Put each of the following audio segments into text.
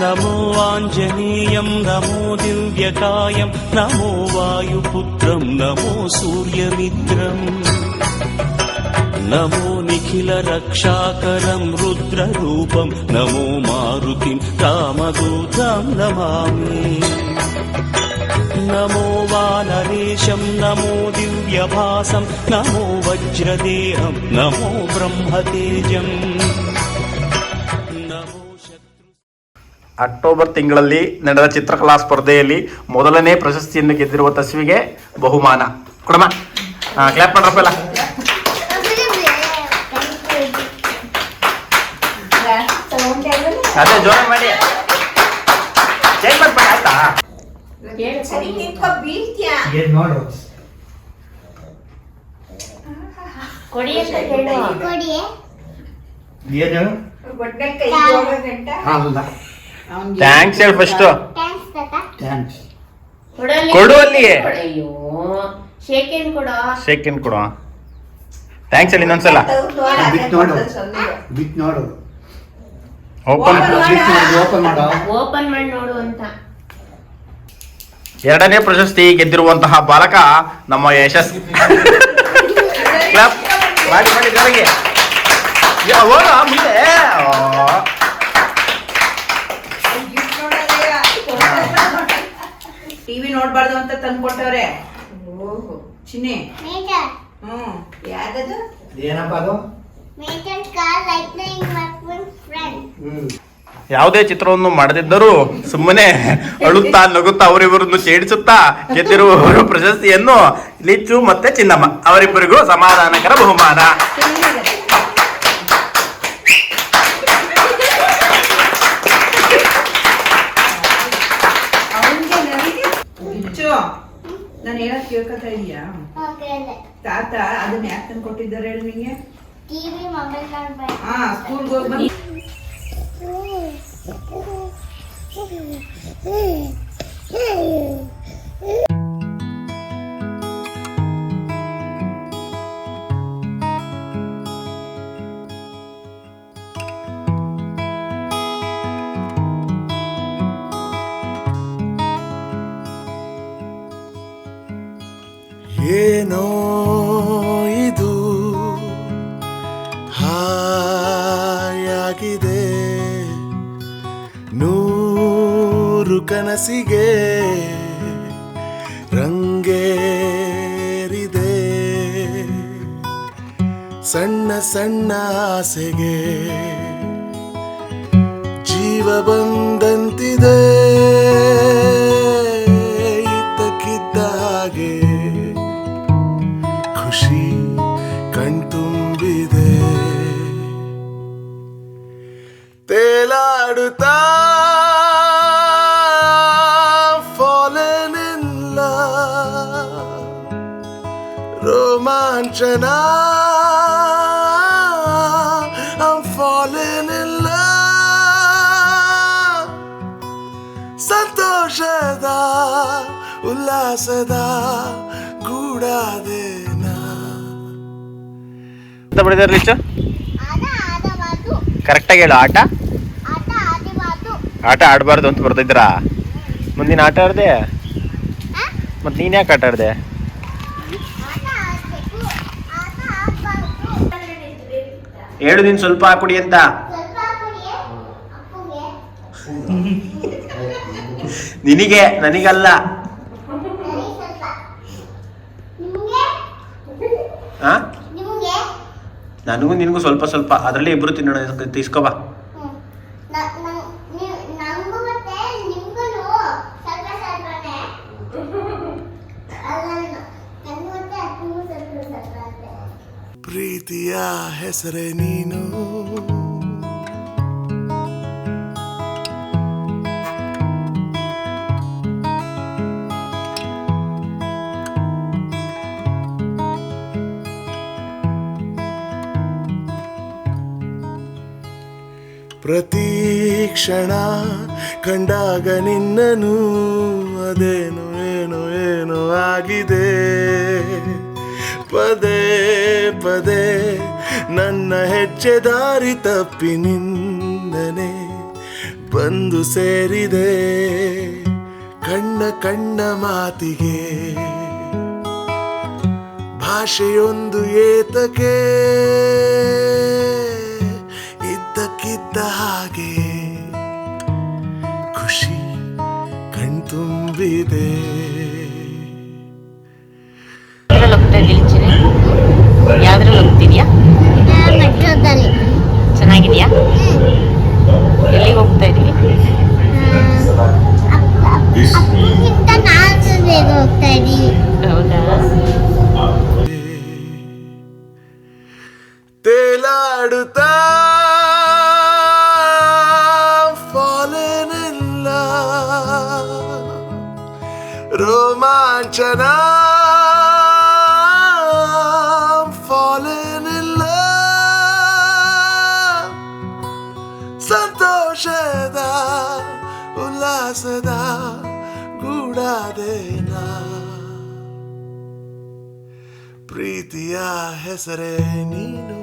नमो आञ्जनेयं नमो दिव्यकायं नमो वायुपुत्रं नमो सूर्यमित्रम् नमो निखिलरक्षाकरं रुद्ररूपं नमो मारुतिं रामदूतं नमामि नमो वानरेशं नमो दिव्यभासं नमो वज्रदेहं नमो ब्रह्मतेजम् October ತಿಂಗಳಲ್ಲಿ ನಡೆದ ಚಿತ್ರಕಲಾ ಸ್ಪರ್ಧೆಯಲ್ಲಿ ಮೊದಲನೇ ಪ್ರಶಸ್ತಿಯನ್ನು ಗೆದ್ದಿರುವ ತಸ್ವಿಗೆ ಬಹುಮಾನ ಕೊಡಮ್ಮ. ಕ್ಲಾಪ್ ಮಾಡ್ರಪ್ಪ ಎಲ್ಲ. ಅದೇ ಜೋರ ಮಾಡಿ ಚೇಂಜ್ ಮಾಡ್ಬೇಡ ಆಯ್ತಾ. ಥ್ಯಾಂಕ್ಸ್ ಹೇಳಿ ಫಸ್ಟ್. ಕೊಡು ಅಲ್ಲಿ ಶೇಕೆಂಡ್ ಕೊಡು. ಥ್ಯಾಂಕ್ಸ್ ಹೇಳಿ ಇನ್ನೊಂದ್ಸಲ. ಓಪನ್ ಮಾಡಿ ನೋಡು ಅಂತ. ಎರಡನೇ ಪ್ರಶಸ್ತಿ ಗೆದ್ದಿರುವಂತಹ ಬಾಲಕ ನಮ್ಮ ಯಶಸ್. ಮಾಡಿ ಮಾಡಿ ಜೊತೆಗೆ ಮುಂದೆ ಟಿವಿ ನೋಡ್ಬಾರ್ದು ಅಂತ ತಂದ್ಕೊಟ್ಟವ್ರೆ. ಓಹೋ ಚಿನ್ನಿ. ಯಾವ್ದದು? ಏನಪ್ಪ ಅದು? ಯಾವುದೇ ಚಿತ್ರವನ್ನು ಮಾಡದಿದ್ದರೂ ಸುಮ್ಮನೆ ಅಳುತ್ತಾ ನಗುತ್ತಾ ಅವರಿಬ್ಬರನ್ನು ಸೇಡಿಸುತ್ತಾ ಗೆದ್ದಿರುವವರು ಪ್ರಶಸ್ತಿಯನ್ನು ಲಿಚ್ಚು ಮತ್ತೆ ಚಿನ್ನಮ್ಮ ಅವರಿಬ್ಬರಿಗೂ ಸಮಾಧಾನಕರ ಬಹುಮಾನ. ನಾನು ಹೇಳಕ್ ಕೇಳ್ಕೊತಾ ಇದೀಯಾ? ತಾತ ಅದನ್ನ ಯಾಕೆ ತಂದು ಕೊಟ್ಟಿದ್ದಾರೆ ಹೇಳಿ ನಿಂಗೆ? ಸ್ಕೂಲ್ಗೆ ಹೋಗಿ ಬಂದು ಏನೋ ಇದು ಹಾಯಾಗಿದೆ, ನೂರು ಕನಸಿಗೆ ರಂಗೇರಿದೆ, ಸಣ್ಣ ಸಣ್ಣ ಆಸೆಗೆ ಜೀವ ಬಂದಂತಿದೆ, ಇದ್ದಕ್ಕಿದ್ದ ಹಾಗೆ ಖುಷಿ ಕಣ್ತುಂಬಿದೆ, ತೇಲಾಡುತ್ತಾ fallen in love, ರೋಮಾಂಚನ I'm falling in love, ಸಂತೋಷದ ಉಲ್ಲಾಸದ ಗೂಡಾದೇನ ಅಂತ ಬಡಿದಾರ ಲಿಚ್ಚು. ಕರೆಕ್ಟಾಗಿ ಹೇಳು. ಆಟ ಆಡಬಾರ್ದು ಅಂತ ಬರ್ತಿದ್ರಾ? ಮುಂದಿನ ಆಟ ಆಡ್ದೆ ಮತ್ತೆ ನೀನ್ ಯಾಕೆ ಆಟ ಆಡ್ದೆ? ಹೇಳು ನೀನ್ ಸ್ವಲ್ಪ ಹಾಕೊಡಿ ಅಂತ. ನಿನಗೆ, ನನಗಲ್ಲ. ನನಗೂ ನಿನಗೂ ಸ್ವಲ್ಪ ಸ್ವಲ್ಪ, ಅದರಲ್ಲಿ ಇಬ್ರು ತಿನ್ನೋಣ. ತಿಸ್ಕೊಬಾ. ಪ್ರೀತಿಯ ಹೆಸರೇ ನೀನು, ಪ್ರತಿ ಕ್ಷಣ ಕಂಡಾಗ ನಿನ್ನನು ಅದೇನು ಏನೋ ಏನೋ ಆಗಿದೆ, ಪದೇ ಪದೇ ನನ್ನ ಹೆಜ್ಜೆ ದಾರಿ ತಪ್ಪಿ ನಿಂದನೆ ಬಂದು ಸೇರಿದೆ ಕಣ್ಣ ಕಣ್ಣ ಮಾತಿಗೆ ಭಾಷೆಯೊಂದು ಏತಕ್ಕೆ ಇದ್ದಕ್ಕಿದ್ದ ಹಾಗೆ ಖುಷಿ ಕಣ್ತುಂಬಿದೆ. ಯಾವ್ದ್ರಲ್ಲಿ ಹೋಗ್ತಿದ್ಯಾ? ಚೆನ್ನಾಗಿದ್ಯಾ? ಎಲ್ಲಿಗೆ ಹೋಗ್ತಾ ಇದೀವಿ? ಹೌದಾ? ತೇಲಾಡುತ್ತಾ fallen in love, ರೋಮಾಂಚನ fallen in love, ಸಂತೋಷದ ಉಲ್ಲಾಸದ ಗೂಡಾದೇನ ಪ್ರೀತಿಯ ಹೆಸರೇ ನೀನು.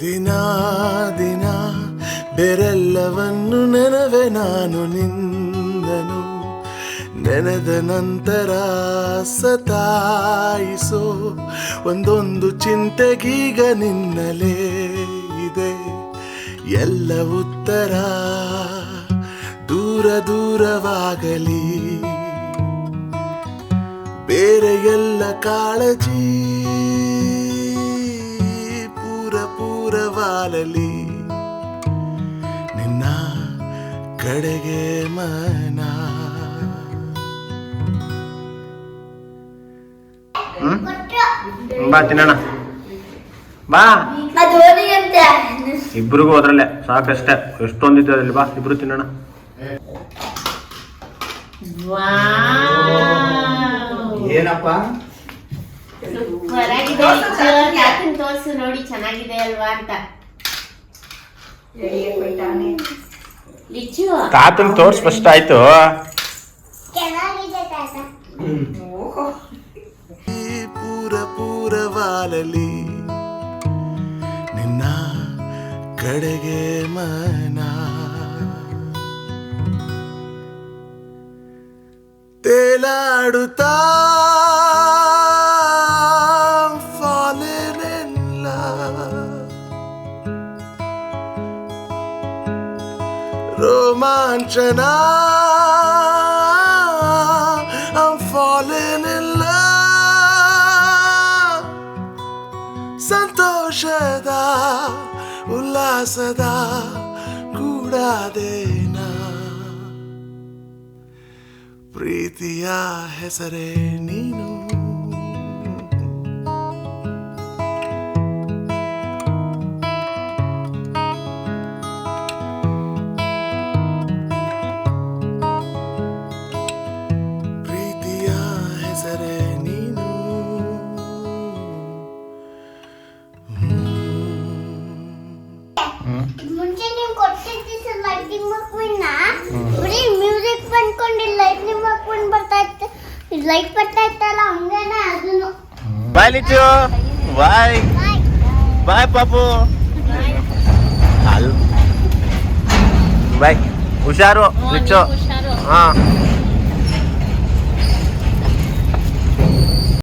ದಿನ ದಿನ ಬೇರೆಲ್ಲವನ್ನು ನೆನವೆ ನಾನು ನಿಂದನು ನೆನೆದ ನಂತರ ಸತಾಯಿಸೋ ಒಂದೊಂದು ಚಿಂತೆಗೀಗ ನಿನ್ನಲೇ ಇದೆ ಎಲ್ಲ ಉತ್ತರ ದೂರ ದೂರವಾಗಲಿ ಬೇರೆ ಎಲ್ಲ ಕಾಳಜಿ ಪೂರವಾಗಲಿ ನಿನ್ನ ಕಡೆಗೆ ಮನ. ಬಾ ತಿನ್ನೋಣ ಬಾ. ಇಬ್ರಿಗೂ ಹೋದ್ರಲ್ಲೇ ಸಾಕಷ್ಟೇ. ಎಷ್ಟೊಂದಿತ್ತು ಅದ್ರಲ್ಲಿ. ಬಾ ಇಬ್ರು ತಿನ್ನೋಣ. ಏನಪ್ಪ ತೋರ್ಸು ನೋಡಿ ಚೆನ್ನಾಗಿದೆ ಅಲ್ವಾ ಅಂತ. ಲಿಚ್ಚು ತಾತನ್ ತೋರ್ಸ್ ಫಸ್ಟ್ ಆಯ್ತು. ಪೂರವಾಗಲಿ ನಿನ್ನ ಕಡೆಗೆ ಮನ. ತೇಲಾಡುತ್ತಾ fallen in love, ರೋಮಾಂಚನ I'm falling in love, ಸಂತೋಷದ ಉಲ್ಲಾಸದ ಗೂಡಾದೇನ ಪ್ರೀತಿಯ ಹೆಸರೇ ನೀನು. ಪ್ರೀತಿಯ ಹೆಸರೇ ನೀನು. ಮುಂಚೆ ನೀವು ಕೊಟ್ಟಿದ್ದ ಲೈಟಿಂಗ್ ಮಕ್ವಿನ್ನ ಬರೀ ಮ್ಯೂಸಿಕ್ ಬಂದ್ಕೊಂಡು ಲೈಟಿಂಗ್ ಮಕ್ವಿನ್ ಬರ್ತಾ ಇತ್ತು. ಲೈಟ್ ಬರ್ತಾ ಇತ್ತಲ್ಲ ಹಂಗೇನೆ ಅದನ್ನು. ಬಾಯ್ ಲಿಚ್ಚು. ಬಾಯ್ ಬಾಯ್ ಪಾಪು. ಬಾಯ್. ಹುಷಾರು ಲಿಚ್ಚು. ಹಾ